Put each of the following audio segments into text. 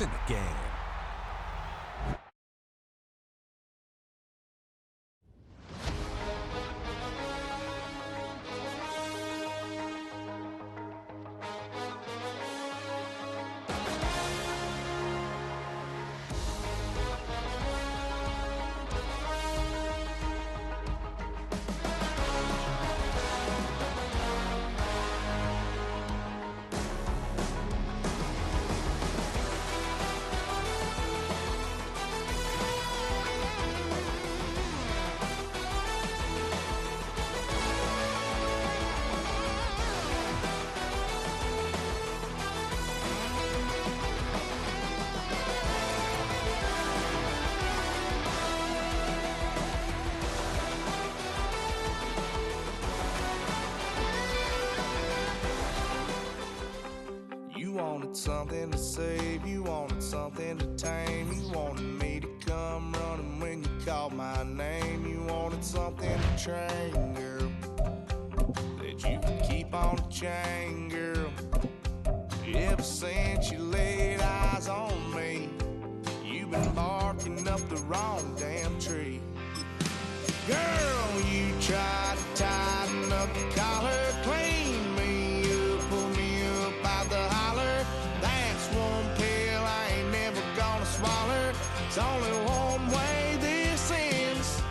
It's in the game. You wanted something to save, you wanted something to tame. You wanted me to come running when you called my name. You wanted something to train, girl, that you could keep on the chain, girl. Ever since you laid eyes on me, you've been barking up the wrong damn tree. Girl, you tried to tighten up the collar, clean me up, pull me up out the holler. That's one pill I ain't never gonna swallow. It's only one way this ends.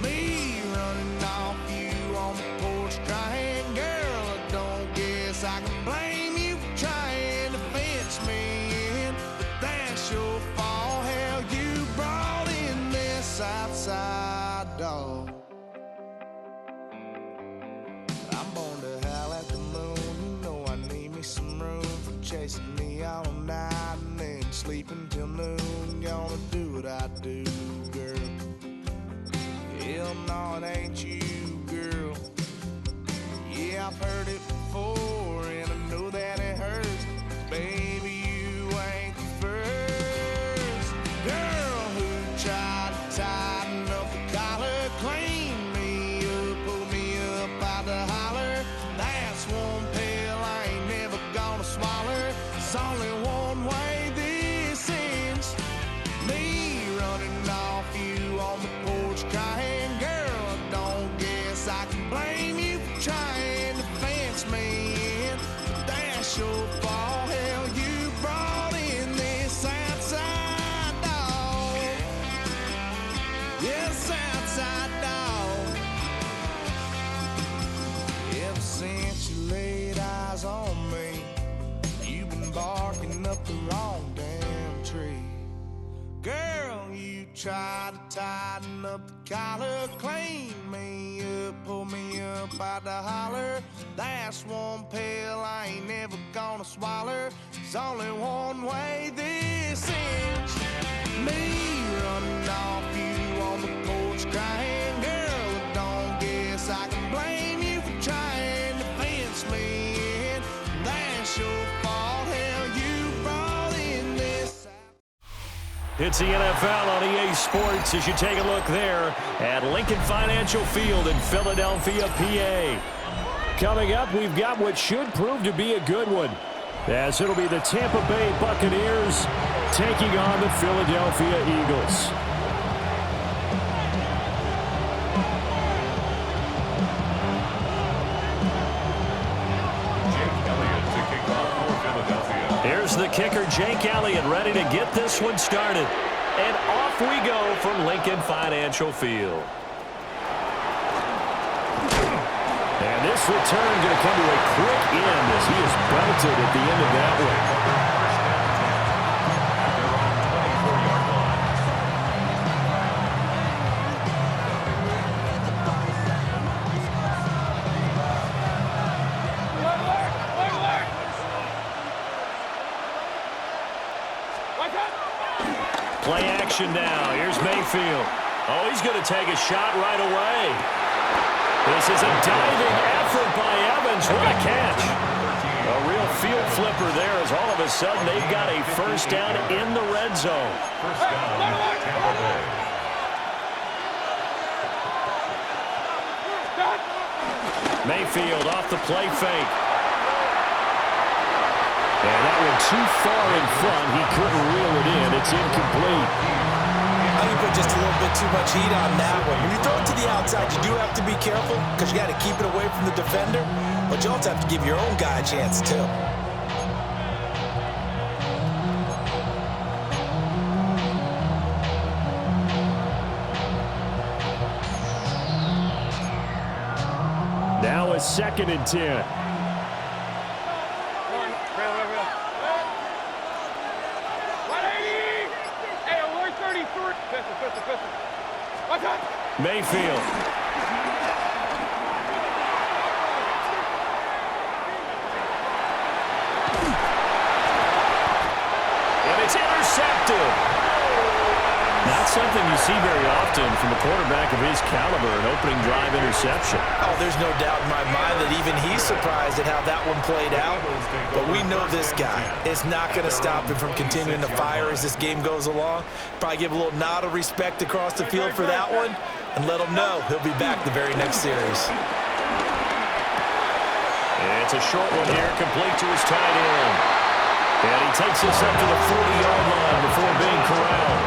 Me running off you on the porch crying. Girl, I don't guess I can blame you for trying to fence me in, but that's your fault. Hell, you brought in this outside dog. I'm born to howl at the moon. You know I need me some room for chasing me all night and then sleeping till noon. Gonna do what I do, girl. Hell no, it ain't you, girl. Yeah, I've heard it before and I know that it hurts. Baby, you ain't the first girl who tried to tighten up the collar, clean me up, pull me up out the holler. That's one pill I ain't never gonna swallow. It's only one way this ends. Me running off you on the porch crying. Girl, I don't guess I can blame you for trying to fence me in, but that's your fault. Hell, you brought in this outside dog. Yes, outside dog. Ever since you laid eyes on me, you've been barking up the wrong damn tree. Girl, you tried to tighten up the collar, clean me up, pull me up out the holler. That's one pill I ain't never gonna swallow. There's only one way this ends. Me running off you on the porch crying. Girl, I don't guess I can blame you for trying to fence me in. That's your fault. Hell, you brought in this. It's the NFL on EA Sports as you take a look there at Lincoln Financial Field in Philadelphia, PA. Coming up, we've got what should prove to be a good one, as it'll be the Tampa Bay Buccaneers taking on the Philadelphia Eagles. Here's the kicker, Jake Elliott, ready to get this one started. And off we go from Lincoln Financial Field. And this return going to come to a quick end as he is belted at the end of that one. Play action now. Here's Mayfield. Oh, he's going to take a shot right away. This is a diving effort by Evans. What a catch. A real field flipper there as all of a sudden they've got a first down in the red zone. First down, Tampa Bay. Mayfield off the play fake. And that one too far in front. He couldn't reel it in. It's incomplete. I think put just a little bit too much heat on that one. When you throw it to the outside, you do have to be careful because you got to keep it away from the defender, but you also have to give your own guy a chance too. Now a 2nd and 10. Mayfield. And it's intercepted. Not something you see very often from a quarterback of his caliber, an opening drive interception. Oh, there's no doubt in my mind that even he's surprised at how that one played out. But we know this guy is not going to stop him from continuing to fire as this game goes along. Probably give a little nod of respect across the field for that one and let him know he'll be back the very next series. It's a short one here, complete to his tight end. And he takes us up to the 40-yard line before being corralled.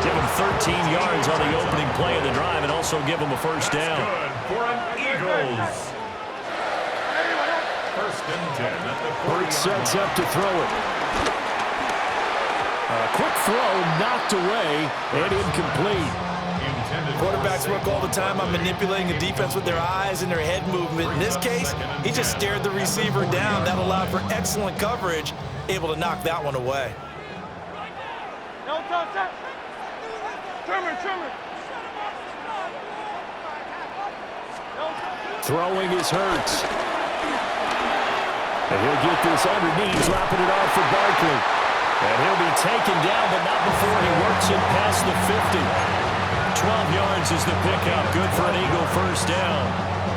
Give him 13 yards on the opening play of the drive and also give him a first down. For an Eagles. 1st and 10 at the 40. Hurts sets up to throw it. A quick throw knocked away and incomplete. Quarterbacks work all the time on manipulating the defense with their eyes and their head movement. In this case, he just stared the receiver down. That allowed for excellent coverage, able to knock that one away. Throwing is Hurts. And he'll get this underneath, dropping it off for Barkley. And he'll be taken down, but not before he works it past the 50. 12 yards is the pickup. Good for an Eagle first down.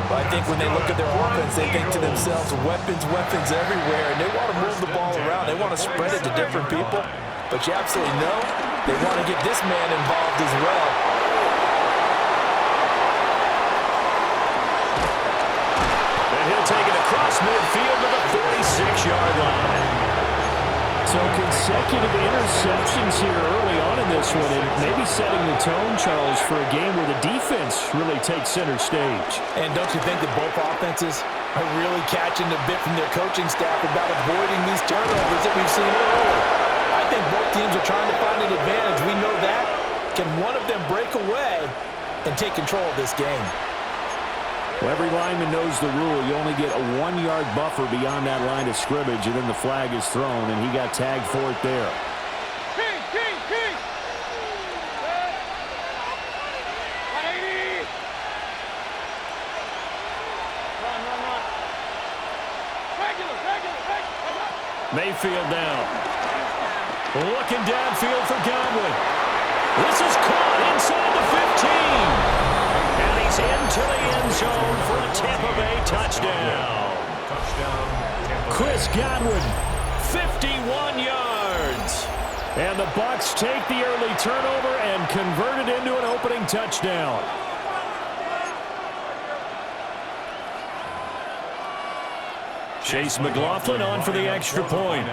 Well, I think when they look at their offense, they think to themselves, weapons everywhere, and they want to move the ball around. They want to spread it to different people. But you absolutely know they want to get this man involved as well. And he'll take it across midfield to the 46-yard line. So consecutive interceptions here early on in this one, and maybe setting the tone, Charles, for a game where the defense really takes center stage. And don't you think that both offenses are really catching the bit from their coaching staff about avoiding these turnovers that we've seen earlier? I think both teams are trying to find an advantage. We know that. Can one of them break away and take control of this game? Well, every lineman knows the rule. You only get a 1-yard buffer beyond that line of scrimmage, and then the flag is thrown, and he got tagged for it there. King! 180! Run. Regular. Mayfield down. Looking downfield for Godwin. This is caught inside the 15. And he's into the end zone for a Tampa Bay touchdown. Chris Godwin, 51 yards. And the Bucs take the early turnover and convert it into an opening touchdown. Chase McLaughlin on for the extra point.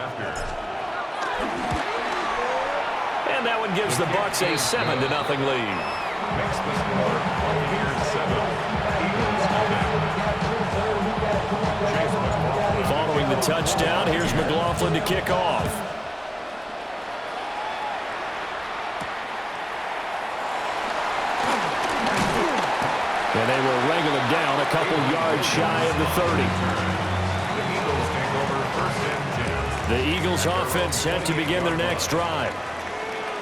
And that one gives the Bucs a 7-0 lead. Makes the score 20-7 Eagles. Following the touchdown, here's McLaughlin to kick off. And they will wrangle him down a couple yards shy of the 30. The Eagles take over 1st and 10. The Eagles offense set to begin their next drive.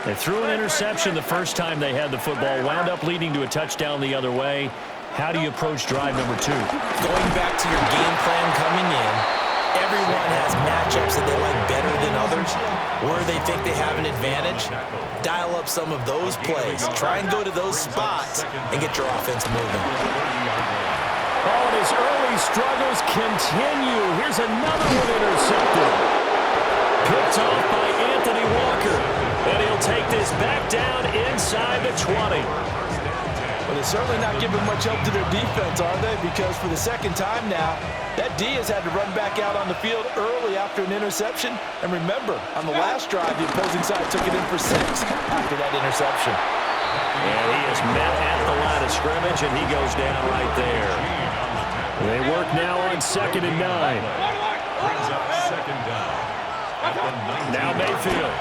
They threw an interception the first time they had the football, wound up leading to a touchdown the other way. How do you approach drive number 2? Going back to your game plan coming in, everyone has matchups that they like better than others, where they think they have an advantage. Dial up some of those plays. Try and go to those spots and get your offense moving. Oh, and his early struggles continue. Here's another one intercepted. Picked off by Anthony Walker. And he'll take this back down inside the 20. Well, they're certainly not giving much help to their defense, are they? Because for the second time now, that D has had to run back out on the field early after an interception. And remember, on the last drive, the opposing side took it in for 6 after that interception. And he is met at the line of scrimmage, and he goes down right there. They work now on 2nd and 9. Brings up 2nd down. At the 19. Now Mayfield.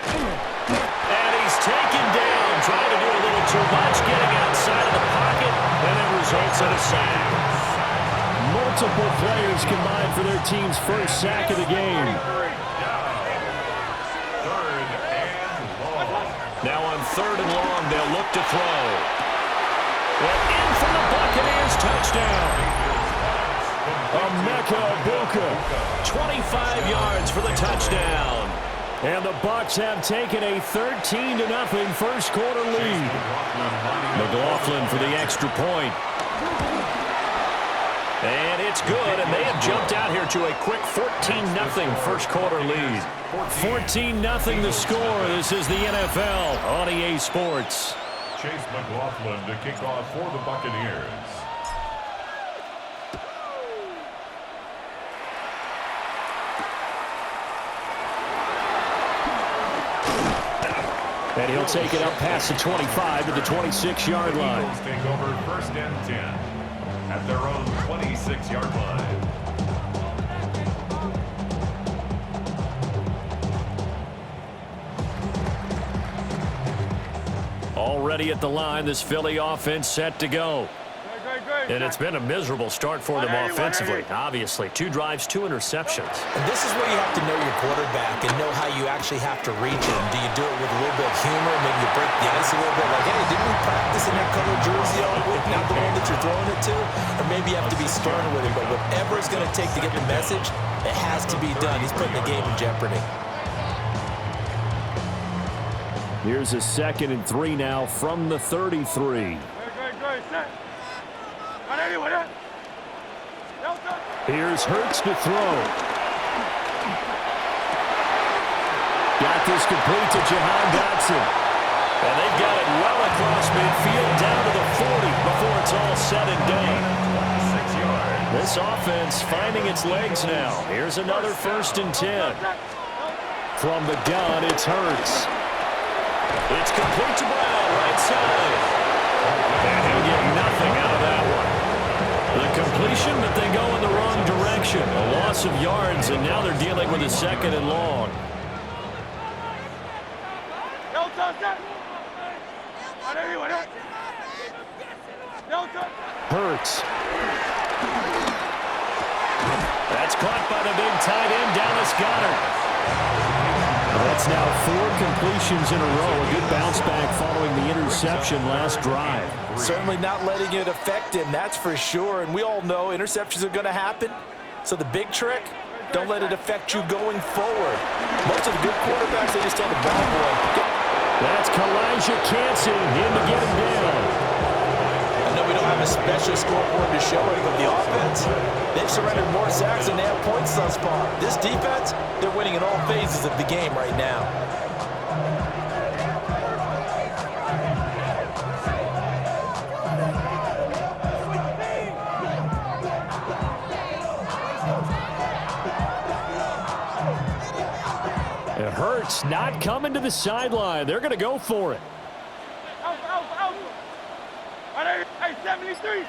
And he's taken down, trying to do a little too much, getting outside of the pocket, and it results in a sack. Multiple players combined for their team's first sack of the game. Now on 3rd and long, they'll look to throw. Well, in for the Buccaneers, touchdown. Emeka Egbuka, 25 yards for the touchdown. And the Bucs have taken a 13-0 first quarter lead. McLaughlin for the extra point. And it's good, and they have jumped out here to a quick 14-0 first quarter lead. 14-0 the score. This is the NFL on EA Sports. Chase McLaughlin to kick off for the Buccaneers. And he'll take it up past the 25 to the 26-yard line. Eagles take over 1st and 10 at their own 26-yard line. Already at the line, this Philly offense set to go. And it's been a miserable start for them offensively. Obviously, 2 drives, 2 interceptions. And this is where you have to know your quarterback and know how you actually have to reach him. Do you do it with a little bit of humor? Maybe you break the ice a little bit. Like, hey, didn't we practice in that color jersey all week? Not the one that you're throwing it to? Or maybe you have to be stern with him. But whatever it's going to take to get the message, it has to be done. He's putting the game in jeopardy. Here's a 2nd and 3 now from the 33. Here's Hurts to throw. Got this complete to Jahan Dotson. And they've got it well across midfield down to the 40 before it's all said and done. 6 yards. This offense finding its legs now. Here's another 1st and 10. From the gun, it's Hurts. It's complete to Brown, right side. And he'll get nothing out of that one. The completion, but they go in the wrong direction. A loss of yards, and now they're dealing with a 2nd and long. Hurts. That's caught by the big tight end, Dallas Goedert. That's now 4 completions in a row. A good bounce back following the interception last drive. Certainly not letting it affect him, that's for sure. And we all know interceptions are going to happen. So the big trick, don't let it affect you going forward. Most of the good quarterbacks, they just tell the ball boy. That's Kalijah Kancey in to get him down. I know we don't have a special scoreboard to show it, but the offense, they've surrendered more sacks than they have points thus far. This defense, they're winning in all phases of the game right now. It hurts not coming to the sideline. They're going to go for it. Hey, 73.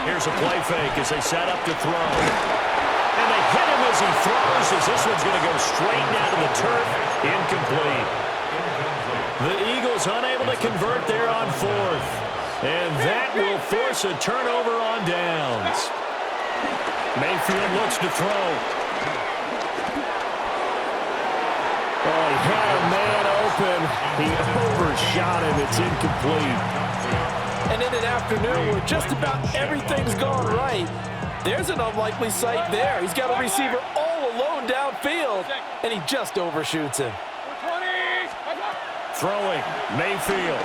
Here's a play fake as they set up to throw. And they hit him as he throws, as this one's going to go straight down to the turf. Incomplete. The Eagles unable to convert there on 4th. And that will force a turnover on downs. Mayfield looks to throw. Oh, he had a man open. He overshot him. It's incomplete. And in an afternoon where just about everything's gone right, there's an unlikely sight there. He's got a receiver all alone downfield, and he just overshoots him. Throwing, Mayfield.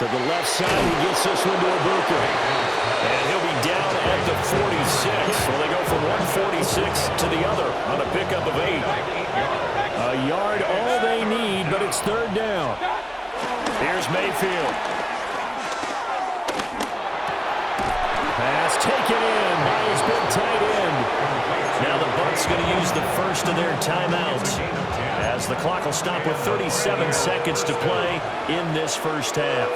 To the left side, he gets this one to Ibuka. And he'll be down at the 46. So they go from 146 to the other on a pickup of 8. A yard all they need, but it's third down. Here's Mayfield. Pass taken in by his big tight end. Now the Bucs going to use the first of their timeouts as the clock will stop with 37 seconds to play in this first half.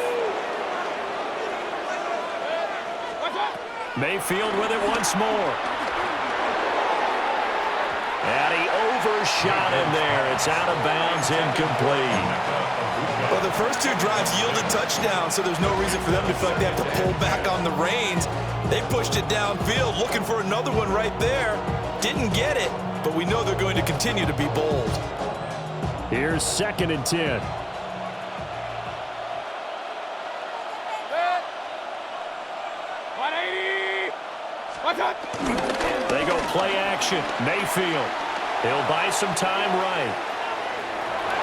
Mayfield with it once more. And he overshot him there. It's out of bounds, incomplete. Well, the first 2 drives yielded touchdowns, so there's no reason for them to feel like they have to pull back on the reins. They pushed it downfield, looking for another one right there. Didn't get it, but we know they're going to continue to be bold. Here's 2nd and 10. They go play action. Mayfield. He'll buy some time right.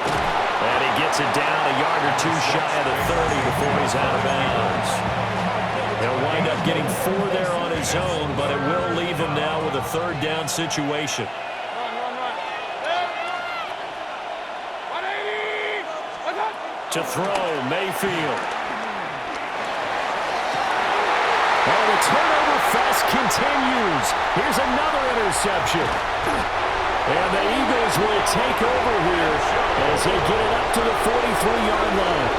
And he gets it down a yard or 2 shy of the 30 before he's out of bounds. He'll wind up getting 4 there on his own, but it will leave him now with a third down situation. To throw, Mayfield. Oh, the turnover fest continues. Here's another interception. And the Eagles will take over here as they get it up to the 43-yard line.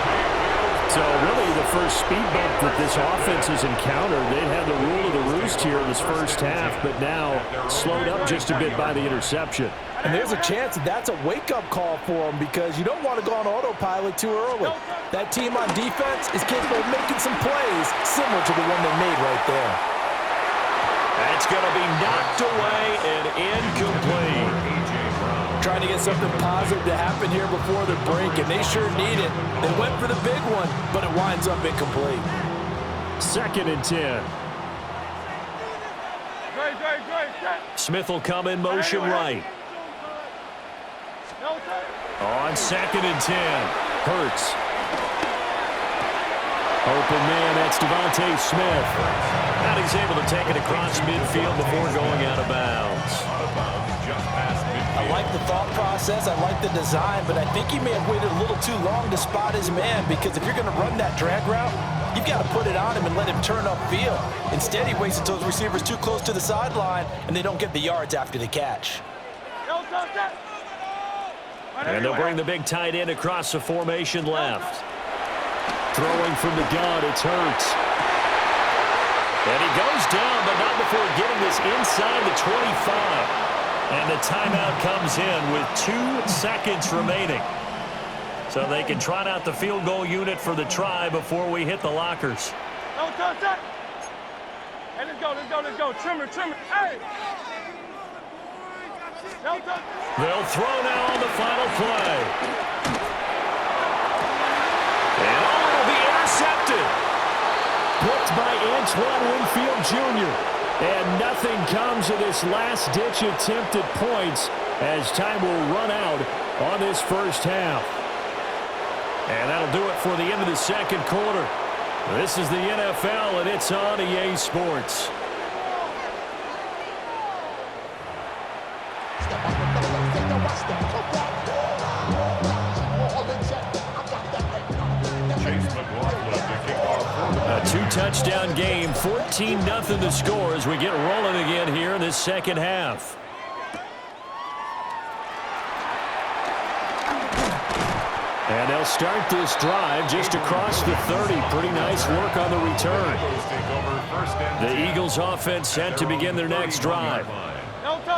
So really the first speed bump that this offense has encountered. They'd had the rule of the roost here in this first half, but now slowed up just a bit by the interception. And there's a chance that that's a wake-up call for them because you don't want to go on autopilot too early. That team on defense is capable of making some plays similar to the one they made right there. That's going to be knocked away and incomplete. Trying to get something positive to happen here before the break, and they sure need it. They went for the big one, but it winds up incomplete. 2nd and 10. Smith will come in motion right. On 2nd and 10. Hurts. Open man, that's Devontae Smith. And he's able to take it across midfield before going out of bounds. I like the thought process, I like the design, but I think he may have waited a little too long to spot his man because if you're going to run that drag route, you've got to put it on him and let him turn upfield. Instead, he waits until his receivers too close to the sideline and they don't get the yards after the catch. And they'll bring the big tight end across the formation left. Throwing from the gun, it's Hurts. And he goes down, but not before getting this inside the 25. And the timeout comes in with 2 seconds remaining. So they can trot out the field goal unit for the try before we hit the lockers. Hey, let's go. Trimmer. Hey! They'll throw now on the final play. And it'll be intercepted. Blocked by Antoine Winfield Jr. And nothing comes of this last-ditch attempt at points as time will run out on this first half. And that'll do it for the end of the second quarter. This is the NFL, and it's on EA Sports. A 2-touchdown game, 14-0 to score as we get rolling again here in this second half. And they'll start this drive just across the 30. Pretty nice work on the return. The Eagles offense set to begin their next drive.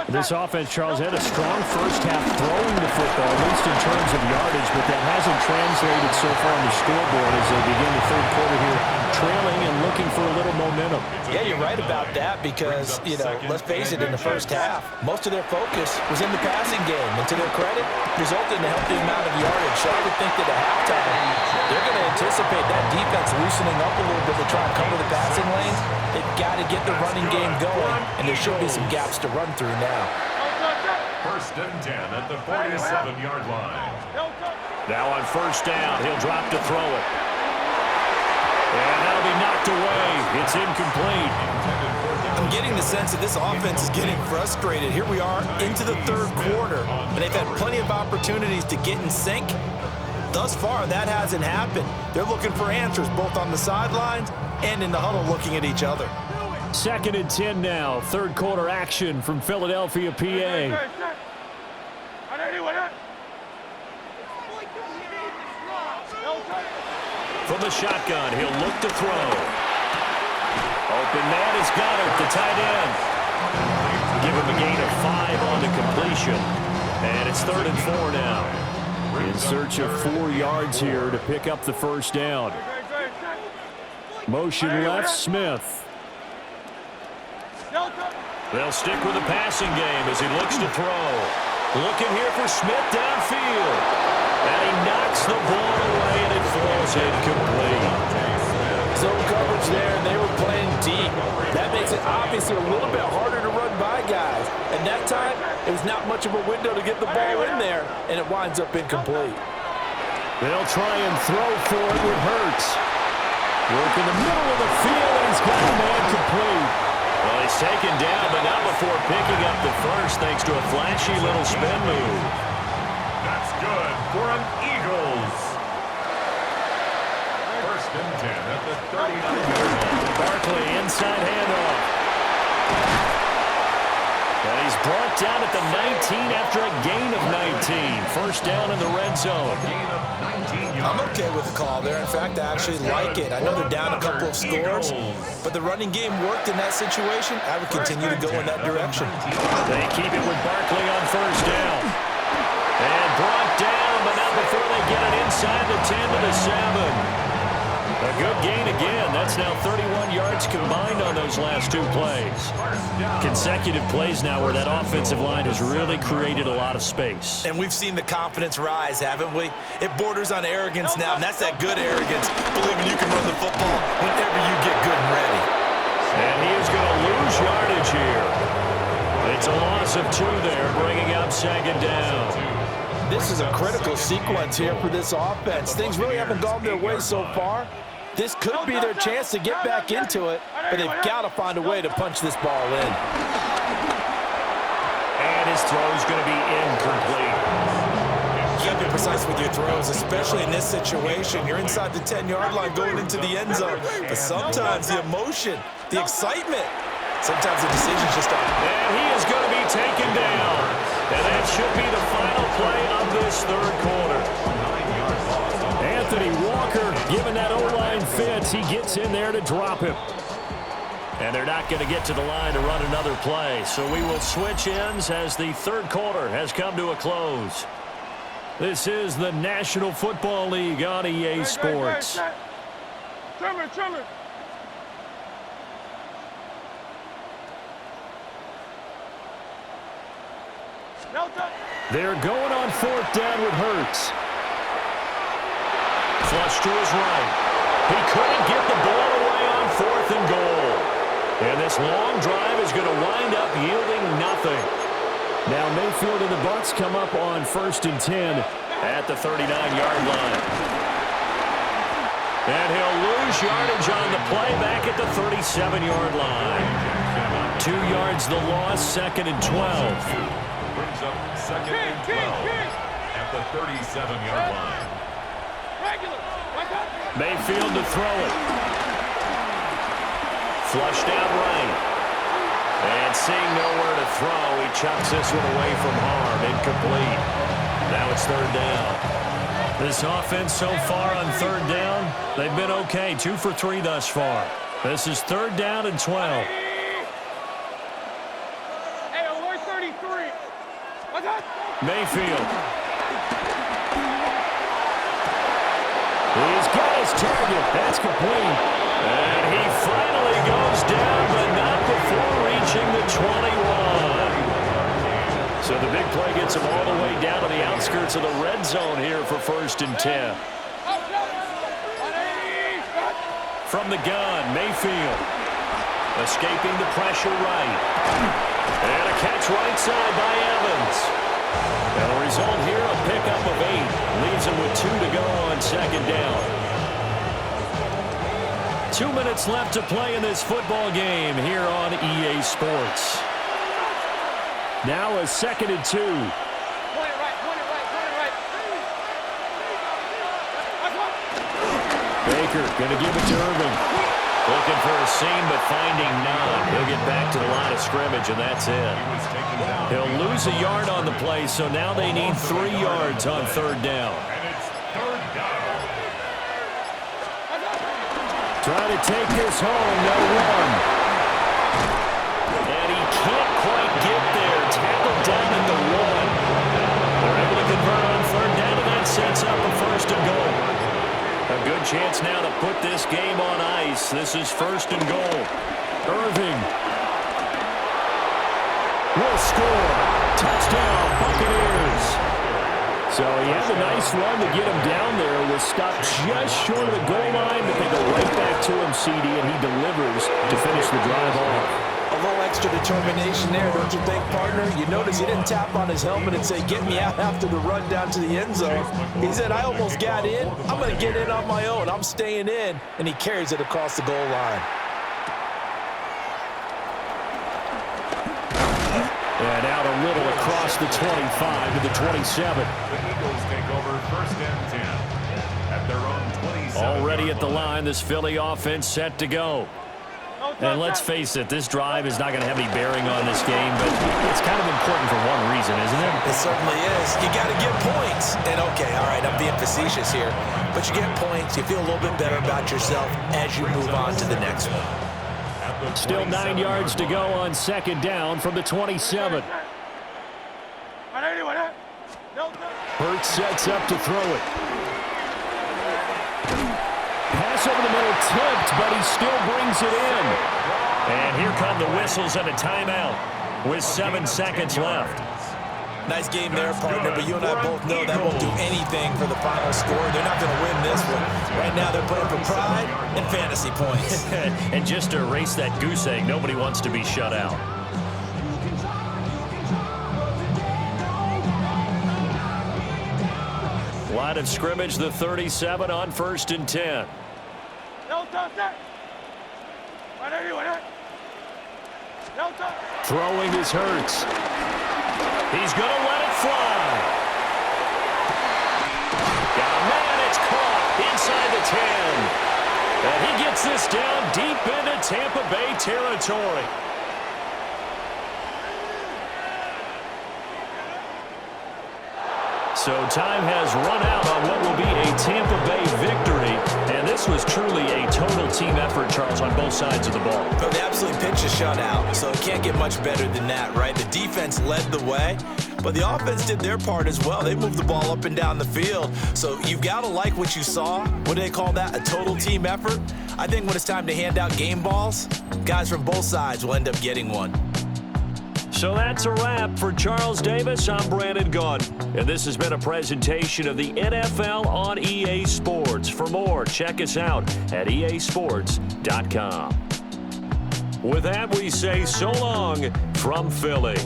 This offense, Charles, had a strong first half throwing the football, at least in terms of yardage, but that hasn't translated so far on the scoreboard as they begin the third quarter here, trailing and looking for a little momentum. Yeah, you're right about that because, let's face it, in the first half, most of their focus was in the passing game. And to their credit, resulted in a healthy amount of yardage. So I would think that at halftime, they're going to anticipate that defense loosening up a little bit to try and cover the passing lanes. They've got to get the running game going, and there should be some gaps to run through now. First and 10 at the 47-yard line. Now on first down, he'll drop to throw it. And that'll be knocked away. It's incomplete. I'm getting the sense that this offense is getting frustrated. Here we are into the third quarter, and they've had plenty of opportunities to get in sync. Thus far, that hasn't happened. They're looking for answers both on the sidelines and in the huddle looking at each other. 2nd and 10 now. Third quarter action from Philadelphia, PA. From the shotgun, he'll look to throw. Open man is Goddard, the tight end. Give him a gain of 5 on the completion. And it's 3rd and 4 now. In search of 4 yards here to pick up the first down. Motion left, Smith. They'll stick with the passing game as he looks to throw. Looking here for Smith downfield. And he knocks the ball away, and it falls incomplete. Zone coverage there, and they were playing deep. That makes it obviously a little bit harder to run by guys. And that time, it was not much of a window to get the ball in there, and it winds up incomplete. They'll try and throw for it with Hurts. Work in the middle of the field, and he's got a man complete. Well, he's taken down, but not before picking up the first thanks to a flashy little spin move. That's good for an Eagles. 1st and 10 at the 39-yard line. Barkley inside handoff. And he's brought down at the 19 after a gain of 19. First down in the red zone. Gain of 19 yards. I'm okay with the call there. In fact, I actually like it. I know they're down a couple of scores, but the running game worked in that situation. I would continue to go in that direction. They keep it with Barkley on first down. And brought down, but not before they get it inside the 10 to the 7. A good gain again. That's now 31 yards combined on those last 2 plays. Consecutive plays now where that offensive line has really created a lot of space. And we've seen the confidence rise, haven't we? It borders on arrogance now, and that's that good arrogance, believing you can run the football whenever you get good and ready. And he is going to lose yardage here. It's a loss of 2 there, bringing up 2nd down. This is a critical sequence here for this offense. Things really haven't gone their way so far. This could be their chance to get back into it, but they've got to find a way to punch this ball in. And his throw is going to be incomplete. You got to be precise with your throws, especially in this situation. You're inside the 10-yard line going into the end zone, but sometimes the emotion, the excitement, sometimes the decisions just aren't. And he is going to be taken down. And that should be the final play of this third quarter. Anthony Walker, given that O-line fits, he gets in there to drop him. And they're not going to get to the line to run another play. So we will switch ends as the third quarter has come to a close. This is the National Football League on EA Sports. Trimmer. They're going on 4th down with Hurts. Flush to his right. He couldn't get the ball away on 4th and goal. And this long drive is going to wind up yielding nothing. Now Mayfield and the Bucs come up on 1st and 10 at the 39-yard line. And he'll lose yardage on the play back at the 37-yard line. 2 yards the loss, 2nd and 12. Brings up 2nd and 12 at the 37-yard line. Mayfield to throw it. Flushed out right. And seeing nowhere to throw, he chucks this one away from harm. Incomplete. Now it's 3rd down. This offense so far on 3rd down, they've been okay. 2 for 3 thus far. This is 3rd down and 12. Mayfield. He's got his target. That's complete. And he finally goes down, but not before reaching the 21. So the big play gets him all the way down to the outskirts of the red zone here for 1st and 10. From the gun, Mayfield. Escaping the pressure right. And a catch right side by Evans. And the result here, a pickup of 8. Leaves him with 2 to go on 2nd down. 2 minutes left to play in this football game here on EA Sports. Now a 2nd and 2. Baker going to give it to Irving. Looking for a seam, but finding none. He'll get back to the line of scrimmage, and that's it. He'll lose a yard on the play, so now they need 3 yards on 3rd down. Try to take this home, no run. And he can't quite get there. Tackled down at the 1. They're able to convert on 3rd down, and that sets up a 1st and goal. A good chance now to put this game on ice. This is 1st and goal. Irving will score. Touchdown, Buccaneers. So he had a nice run to get him down there. Was stopped just short of the goal line, but they go right back to him, CD, and he delivers to finish the drive off. A little extra determination there, don't you think, partner? You notice he didn't tap on his helmet and say, get me out after the run down to the end zone. He said, I almost got in. I'm going to get in on my own. I'm staying in. And he carries it across the goal line. And out a little across the 25 to the 27. The Eagles take over 1st and 10 at their own 27. Already at the line, this Philly offense set to go. And let's face it, this drive is not going to have any bearing on this game, but it's kind of important for one reason, isn't it? It certainly is. You got to get points. And, okay, all right, I'm being facetious here. But you get points, you feel a little bit better about yourself as you move on to the next one. Still 9 yards to go on 2nd down from the 27. Hurts sets up to throw it. Pass over the middle tipped, but he still brings it in. And here come the whistles and a timeout with 7 seconds left. Nice game there, partner, but you and I both know that won't do anything for the final score. They're not going to win this one. Right now they're playing for pride and fantasy points. And just to erase that goose egg, nobody wants to be shut out. Line of scrimmage, the 37 on 1st and 10. Throwing is Hurts. He's going to let it fly. Got a man, it's caught inside the 10. And he gets this down deep into Tampa Bay territory. So time has run out on what will be a Tampa Bay victory. And this was truly a total team effort, Charles, on both sides of the ball. But they absolutely pitched a shutout, so it can't get much better than that, right? The defense led the way, but the offense did their part as well. They moved the ball up and down the field. So you've got to like what you saw. What do they call that? A total team effort? I think when it's time to hand out game balls, guys from both sides will end up getting one. So that's a wrap for Charles Davis. I'm Brandon Gunn, and this has been a presentation of the NFL on EA Sports. For more, check us out at easports.com. With that, we say so long from Philly.